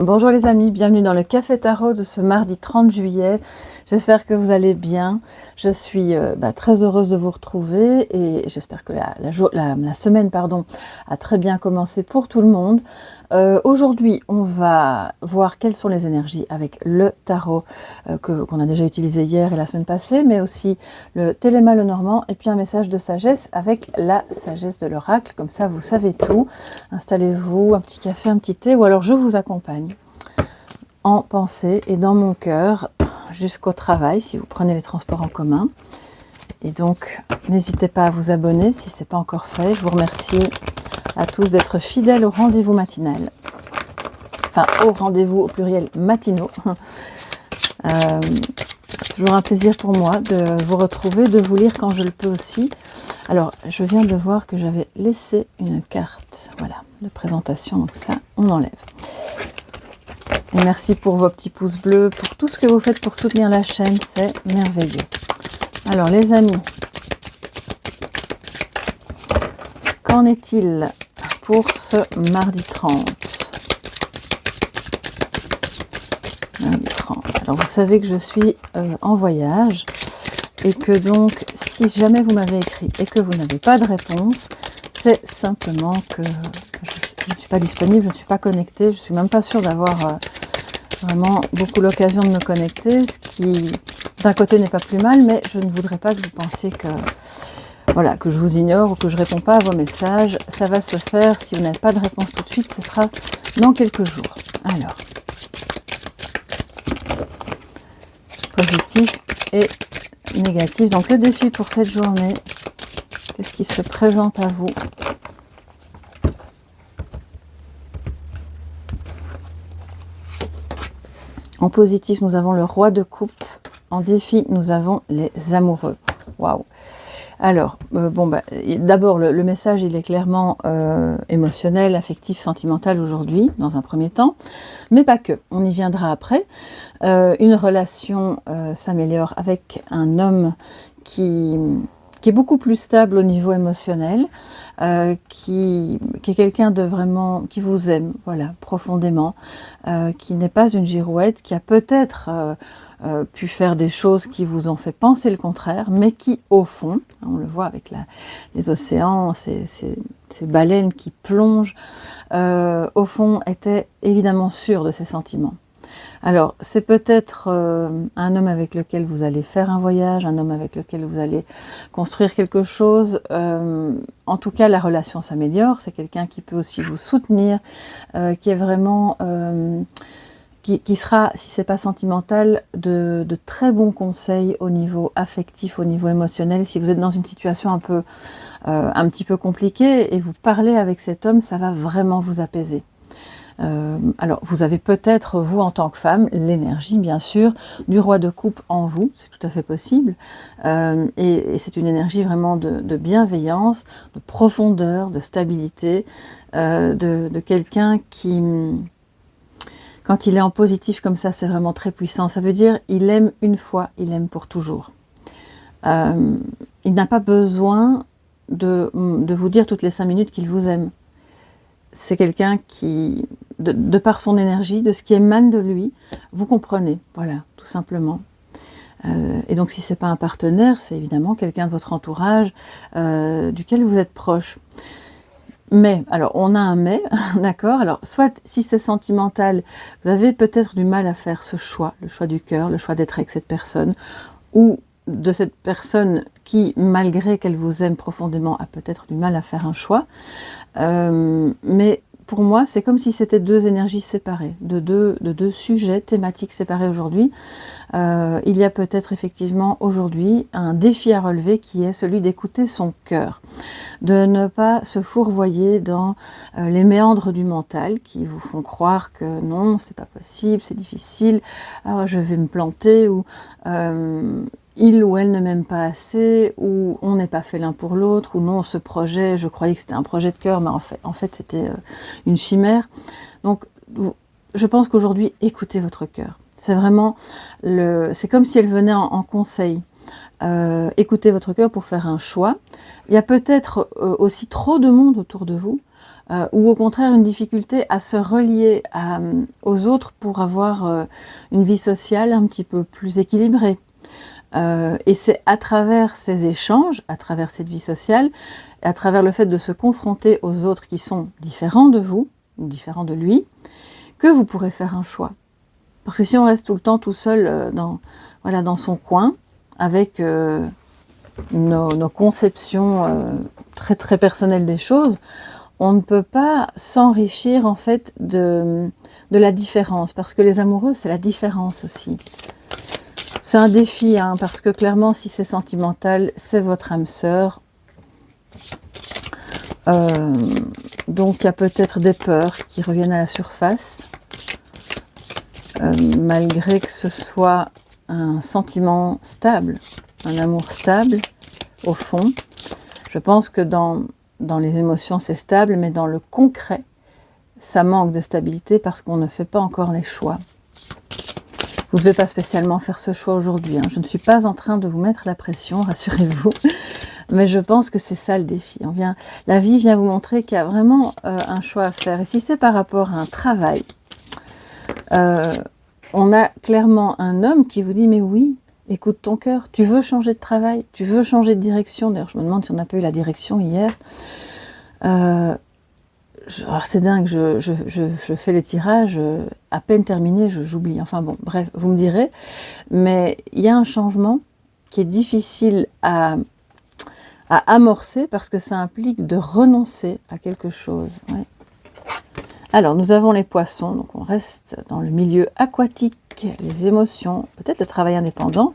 Bonjour les amis, bienvenue dans le Café Tarot de ce mardi 30 juillet. J'espère que vous allez bien. Je suis très heureuse de vous retrouver et j'espère que la semaine a très bien commencé pour tout le monde. Aujourd'hui, on va voir quelles sont les énergies avec le tarot qu'on a déjà utilisé hier et la semaine passée, mais aussi le Téléma Lenormand et puis un message de sagesse avec la sagesse de l'oracle. Comme ça, vous savez tout. Installez-vous, un petit café, un petit thé, ou alors je vous accompagne en pensée et dans mon cœur jusqu'au travail si vous prenez les transports en commun. Et donc, n'hésitez pas à vous abonner si ce n'est pas encore fait. Je vous remercie à tous d'être fidèles au rendez-vous matinal. Enfin, au rendez-vous au pluriel matinaux. Toujours un plaisir pour moi de vous retrouver, de vous lire quand je le peux aussi. Alors, je viens de voir que j'avais laissé une carte, voilà, de présentation, donc ça, on enlève. Et merci pour vos petits pouces bleus, pour tout ce que vous faites pour soutenir la chaîne, c'est merveilleux. Alors les amis, qu'en est-il pour ce mardi 30 ? Mardi 30. Alors vous savez que je suis en voyage et que donc si jamais vous m'avez écrit et que vous n'avez pas de réponse, c'est simplement que je ne suis pas disponible, je ne suis pas connectée, je ne suis même pas sûre d'avoir vraiment beaucoup l'occasion de me connecter, ce qui d'un côté n'est pas plus mal, mais je ne voudrais pas que vous pensiez que, voilà, que je vous ignore ou que je ne réponds pas à vos messages. Ça va se faire, si vous n'avez pas de réponse tout de suite, ce sera dans quelques jours. Alors, positif et négatif. Donc le défi pour cette journée, qu'est-ce qui se présente à vous ? En positif, nous avons le roi de coupe. En défi, nous avons les amoureux. Waouh! Alors, d'abord, le message, il est clairement émotionnel, affectif, sentimental aujourd'hui, dans un premier temps. Mais pas que, on y viendra après. Une relation s'améliore avec un homme qui est beaucoup plus stable au niveau émotionnel, qui est quelqu'un de vraiment, qui vous aime, voilà, profondément, qui n'est pas une girouette, qui a peut-être pu faire des choses qui vous ont fait penser le contraire, mais qui, au fond, on le voit avec les océans, ces baleines qui plongent, au fond, était évidemment sûr de ses sentiments. Alors, c'est peut-être un homme avec lequel vous allez faire un voyage, un homme avec lequel vous allez construire quelque chose. En tout cas, la relation s'améliore. C'est quelqu'un qui peut aussi vous soutenir, qui est vraiment... qui sera, si ce n'est pas sentimental, de très bons conseils au niveau affectif, au niveau émotionnel. Si vous êtes dans une situation un petit peu compliquée et vous parlez avec cet homme, ça va vraiment vous apaiser. Alors, vous avez peut-être, vous en tant que femme, l'énergie, bien sûr, du roi de coupe en vous, c'est tout à fait possible. Et c'est une énergie vraiment de bienveillance, de profondeur, de stabilité, de quelqu'un qui, quand il est en positif comme ça, c'est vraiment très puissant. Ça veut dire, il aime une fois, il aime pour toujours. Il n'a pas besoin de vous dire toutes les 5 minutes qu'il vous aime. C'est quelqu'un qui, de par son énergie, de ce qui émane de lui, vous comprenez, voilà, tout simplement. Et donc si ce n'est pas un partenaire, c'est évidemment quelqu'un de votre entourage, duquel vous êtes proche. Mais, alors on a un mais, d'accord, alors soit si c'est sentimental, vous avez peut-être du mal à faire ce choix, le choix du cœur, le choix d'être avec cette personne, ou de cette personne qui, malgré qu'elle vous aime profondément, a peut-être du mal à faire un choix. Mais pour moi, c'est comme si c'était 2 énergies séparées, de deux sujets thématiques séparés aujourd'hui. Il y a peut-être effectivement aujourd'hui un défi à relever qui est celui d'écouter son cœur, de ne pas se fourvoyer dans les méandres du mental qui vous font croire que non, c'est pas possible, c'est difficile, je vais me planter, ou il ou elle ne m'aime pas assez, ou on n'est pas fait l'un pour l'autre, ou non, ce projet, je croyais que c'était un projet de cœur, mais en fait c'était une chimère. Donc, je pense qu'aujourd'hui, écoutez votre cœur. C'est vraiment, c'est comme si elle venait en conseil. Écoutez votre cœur pour faire un choix. Il y a peut-être aussi trop de monde autour de vous ou au contraire une difficulté à se relier aux autres pour avoir une vie sociale un petit peu plus équilibrée. Et c'est à travers ces échanges, à travers cette vie sociale, et à travers le fait de se confronter aux autres qui sont différents de vous, ou différents de lui, que vous pourrez faire un choix. Parce que si on reste tout le temps tout seul dans son coin, avec nos conceptions très très personnelles des choses, on ne peut pas s'enrichir en fait de la différence, parce que les amoureux, c'est la différence aussi. C'est un défi, hein, parce que clairement, si c'est sentimental, c'est votre âme sœur. Donc il y a peut-être des peurs qui reviennent à la surface, malgré que ce soit un sentiment stable, un amour stable, au fond. Je pense que dans les émotions, c'est stable, mais dans le concret, ça manque de stabilité parce qu'on ne fait pas encore les choix. Vous ne devez pas spécialement faire ce choix aujourd'hui, hein. Je ne suis pas en train de vous mettre la pression, rassurez-vous. Mais je pense que c'est ça le défi. La vie vient vous montrer qu'il y a vraiment un choix à faire. Et si c'est par rapport à un travail, on a clairement un homme qui vous dit « Mais oui, écoute ton cœur, tu veux changer de travail, tu veux changer de direction. » D'ailleurs, je me demande si on n'a pas eu la direction hier. C'est dingue, je fais les tirages, à peine terminé, j'oublie. Enfin bon, bref, vous me direz. Mais il y a un changement qui est difficile à amorcer parce que ça implique de renoncer à quelque chose. Ouais. Alors, nous avons les poissons, donc on reste dans le milieu aquatique, les émotions, peut-être le travail indépendant.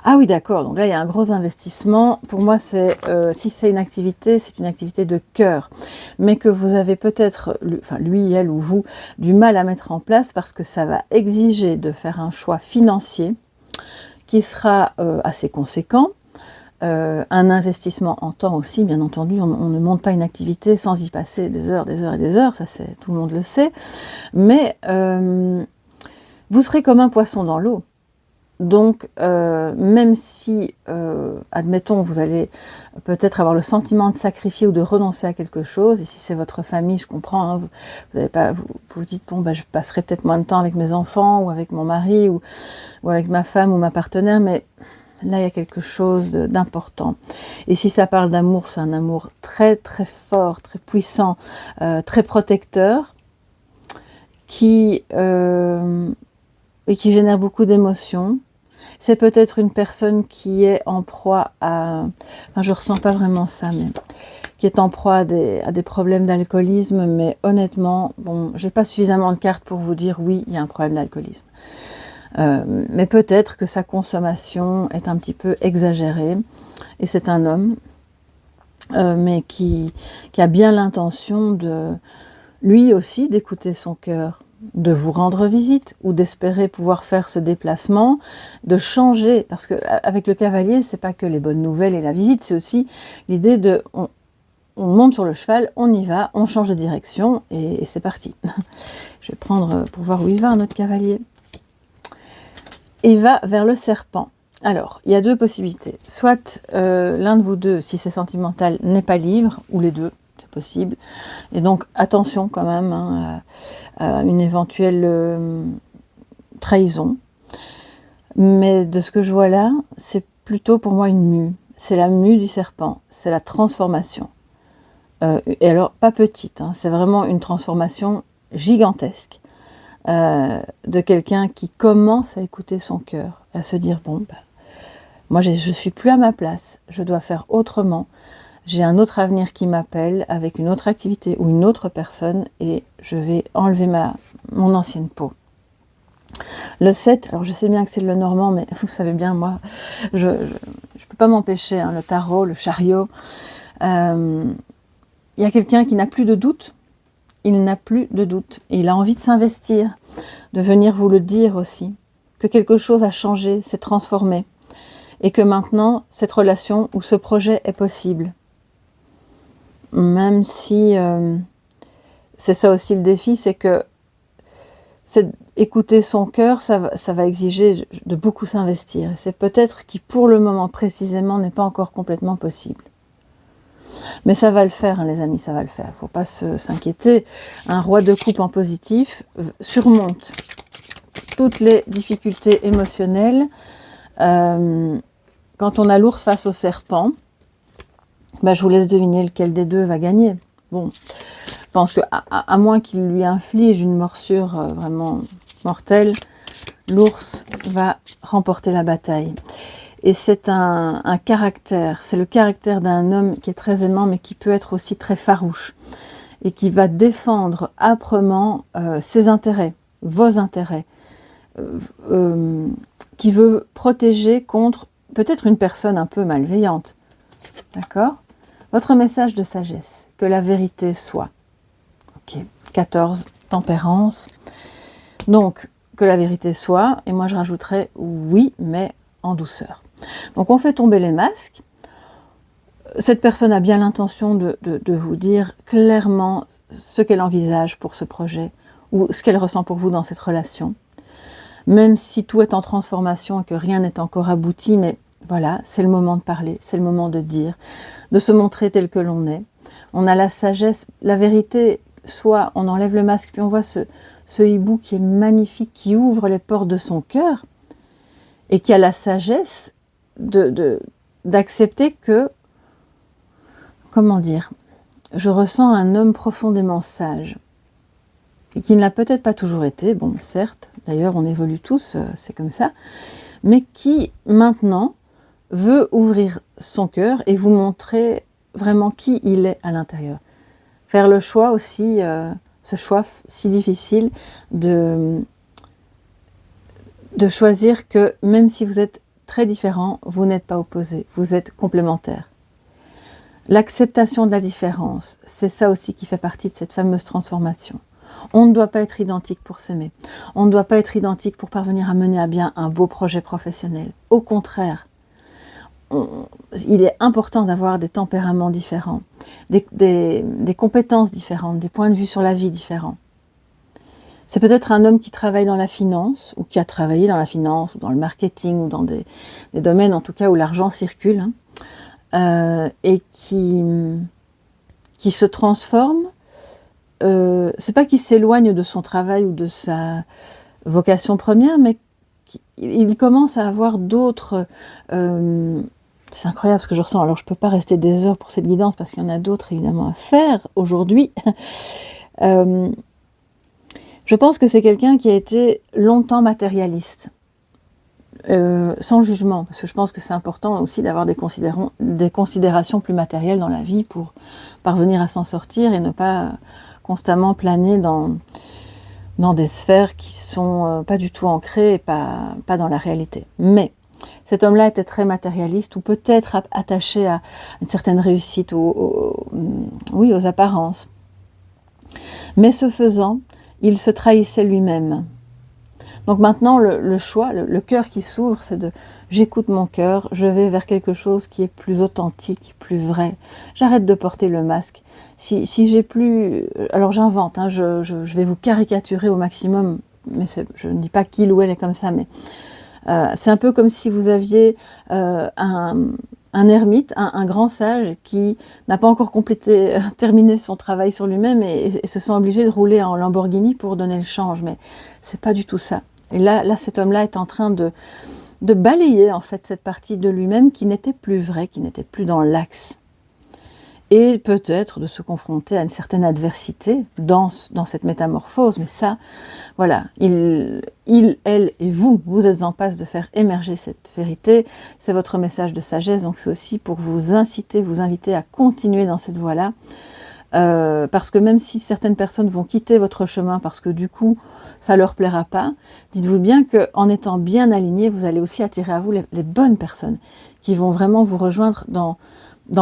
Ah oui, d'accord, donc là, il y a un gros investissement. Pour moi, si c'est une activité de cœur, mais que vous avez peut-être, lui, elle ou vous, du mal à mettre en place parce que ça va exiger de faire un choix financier qui sera assez conséquent. Un investissement en temps aussi, bien entendu, on ne monte pas une activité sans y passer des heures et des heures, ça tout le monde le sait, mais vous serez comme un poisson dans l'eau. Donc, même si, admettons, vous allez peut-être avoir le sentiment de sacrifier ou de renoncer à quelque chose, et si c'est votre famille, je comprends, hein, vous dites, bon, je passerai peut-être moins de temps avec mes enfants, ou avec mon mari, ou avec ma femme, ou ma partenaire, mais là, il y a quelque chose d'important. Et si ça parle d'amour, c'est un amour très, très fort, très puissant, très protecteur, et qui génère beaucoup d'émotions. C'est peut-être une personne qui est en proie à... Enfin, je ne ressens pas vraiment ça, mais qui est en proie à des problèmes d'alcoolisme. Mais honnêtement, bon, je n'ai pas suffisamment de cartes pour vous dire oui, il y a un problème d'alcoolisme. Mais peut-être que sa consommation est un petit peu exagérée. Et c'est un homme, mais qui a bien l'intention lui aussi d'écouter son cœur, de vous rendre visite ou d'espérer pouvoir faire ce déplacement, de changer. Parce qu'avec le cavalier, c'est pas que les bonnes nouvelles et la visite, c'est aussi l'idée de... On monte sur le cheval, on y va, on change de direction et c'est parti. Je vais prendre pour voir où il va, un autre cavalier. Il va vers le serpent. Alors, il y a deux possibilités. Soit l'un de vous deux, si c'est sentimental, n'est pas libre, ou les deux, c'est possible. Et donc, attention quand même hein, à une éventuelle trahison. Mais de ce que je vois là, c'est plutôt pour moi une mue. C'est la mue du serpent, c'est la transformation. Et alors, pas petite, hein, c'est vraiment une transformation gigantesque. De quelqu'un qui commence à écouter son cœur, à se dire, bon, moi je suis plus à ma place, je dois faire autrement, j'ai un autre avenir qui m'appelle avec une autre activité ou une autre personne et je vais enlever mon ancienne peau. Le 7, alors je sais bien que c'est le normand, mais vous savez bien, moi, je peux pas m'empêcher, hein, le tarot, le chariot. Il y a quelqu'un qui n'a plus de doute. Il n'a plus de doute. Et il a envie de s'investir, de venir vous le dire aussi, que quelque chose a changé, s'est transformé, et que maintenant, cette relation ou ce projet est possible. Même si c'est ça aussi le défi, c'est que écouter son cœur, ça va exiger de beaucoup s'investir. C'est peut-être qui, pour le moment précisément, n'est pas encore complètement possible. Mais ça va le faire, hein, les amis, ça va le faire. Il ne faut pas s'inquiéter. Un roi de coupe en positif surmonte toutes les difficultés émotionnelles. Quand on a l'ours face au serpent, bah, je vous laisse deviner lequel des deux va gagner. Bon, je pense qu'à moins qu'il lui inflige une morsure vraiment mortelle, l'ours va remporter la bataille. Et c'est un caractère, c'est le caractère d'un homme qui est très aimant, mais qui peut être aussi très farouche. Et qui va défendre âprement ses intérêts, vos intérêts. Qui veut protéger contre peut-être une personne un peu malveillante. D'accord? Votre message de sagesse, que la vérité soit. Ok, 14, tempérance. Donc, que la vérité soit, et moi je rajouterais oui, mais en douceur. Donc on fait tomber les masques. Cette personne a bien l'intention de vous dire clairement ce qu'elle envisage pour ce projet, ou ce qu'elle ressent pour vous dans cette relation. Même si tout est en transformation et que rien n'est encore abouti, mais voilà, c'est le moment de parler, c'est le moment de dire, de se montrer tel que l'on est. On a la sagesse, la vérité, soit on enlève le masque, puis on voit ce hibou qui est magnifique, qui ouvre les portes de son cœur, et qui a la sagesse d'accepter que, comment dire, je ressens un homme profondément sage, et qui ne l'a peut-être pas toujours été, bon, certes, d'ailleurs on évolue tous, c'est comme ça, mais qui maintenant veut ouvrir son cœur et vous montrer vraiment qui il est à l'intérieur. Faire le choix aussi, ce choix si difficile de choisir que même si vous êtes très différents, vous n'êtes pas opposés, vous êtes complémentaires. L'acceptation de la différence, c'est ça aussi qui fait partie de cette fameuse transformation. On ne doit pas être identique pour s'aimer. On ne doit pas être identique pour parvenir à mener à bien un beau projet professionnel. Au contraire, il est important d'avoir des tempéraments différents, des compétences différentes, des points de vue sur la vie différents. C'est peut-être un homme qui travaille dans la finance, ou qui a travaillé dans la finance, ou dans le marketing, ou dans des domaines en tout cas où l'argent circule, hein, et qui se transforme. C'est pas qu'il s'éloigne de son travail ou de sa vocation première, mais il commence à avoir d'autres... c'est incroyable ce que je ressens. Alors je peux pas rester des heures pour cette guidance parce qu'il y en a d'autres évidemment à faire aujourd'hui. Je pense que c'est quelqu'un qui a été longtemps matérialiste, sans jugement, parce que je pense que c'est important aussi d'avoir des considérations plus matérielles dans la vie pour parvenir à s'en sortir et ne pas constamment planer dans des sphères qui sont pas du tout ancrées et pas dans la réalité. Mais cet homme-là était très matérialiste ou peut-être attaché à une certaine réussite, oui, aux apparences. Mais ce faisant, il se trahissait lui-même. Donc maintenant, le choix, le cœur qui s'ouvre, c'est de j'écoute mon cœur, je vais vers quelque chose qui est plus authentique, plus vrai. J'arrête de porter le masque. Si j'ai plus... Alors j'invente, hein, je vais vous caricaturer au maximum, mais je ne dis pas qu'il ou elle est comme ça, mais c'est un peu comme si vous aviez un ermite, un grand sage qui n'a pas encore terminé son travail sur lui-même et se sent obligé de rouler en Lamborghini pour donner le change, mais c'est pas du tout ça. Et là cet homme-là est en train de balayer en fait cette partie de lui-même qui n'était plus vraie, qui n'était plus dans l'axe. Et peut-être de se confronter à une certaine adversité dans cette métamorphose. Mais ça, voilà, il, elle et vous êtes en passe de faire émerger cette vérité. C'est votre message de sagesse, donc c'est aussi pour vous inciter, vous inviter à continuer dans cette voie-là. Parce que même si certaines personnes vont quitter votre chemin parce que du coup, ça ne leur plaira pas, dites-vous bien qu'en étant bien aligné, vous allez aussi attirer à vous les bonnes personnes qui vont vraiment vous rejoindre dans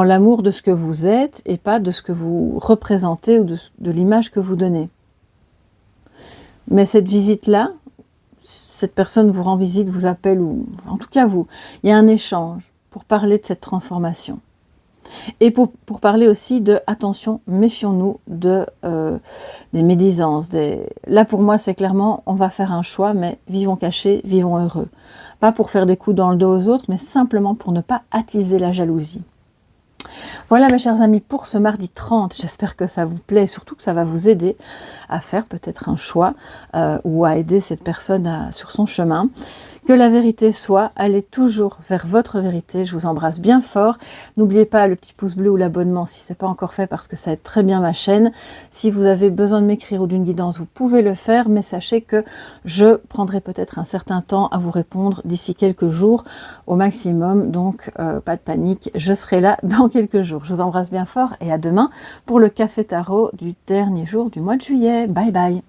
l'amour de ce que vous êtes et pas de ce que vous représentez ou de l'image que vous donnez. Mais cette visite-là, cette personne vous rend visite, vous appelle, ou en tout cas il y a un échange pour parler de cette transformation. Et pour parler aussi de, attention, méfions-nous des médisances. Là pour moi c'est clairement, on va faire un choix, mais vivons cachés, vivons heureux. Pas pour faire des coups dans le dos aux autres, mais simplement pour ne pas attiser la jalousie. Voilà mes chers amis pour ce mardi 30, j'espère que ça vous plaît et surtout que ça va vous aider à faire peut-être un choix ou à aider cette personne sur son chemin. Que la vérité soit, allez toujours vers votre vérité, je vous embrasse bien fort. N'oubliez pas le petit pouce bleu ou l'abonnement si ce n'est pas encore fait parce que ça aide très bien ma chaîne. Si vous avez besoin de m'écrire ou d'une guidance, vous pouvez le faire, mais sachez que je prendrai peut-être un certain temps à vous répondre d'ici quelques jours au maximum, donc pas de panique, je serai là dans quelques jours. Je vous embrasse bien fort et à demain pour le café tarot du dernier jour du mois de juillet. Bye bye.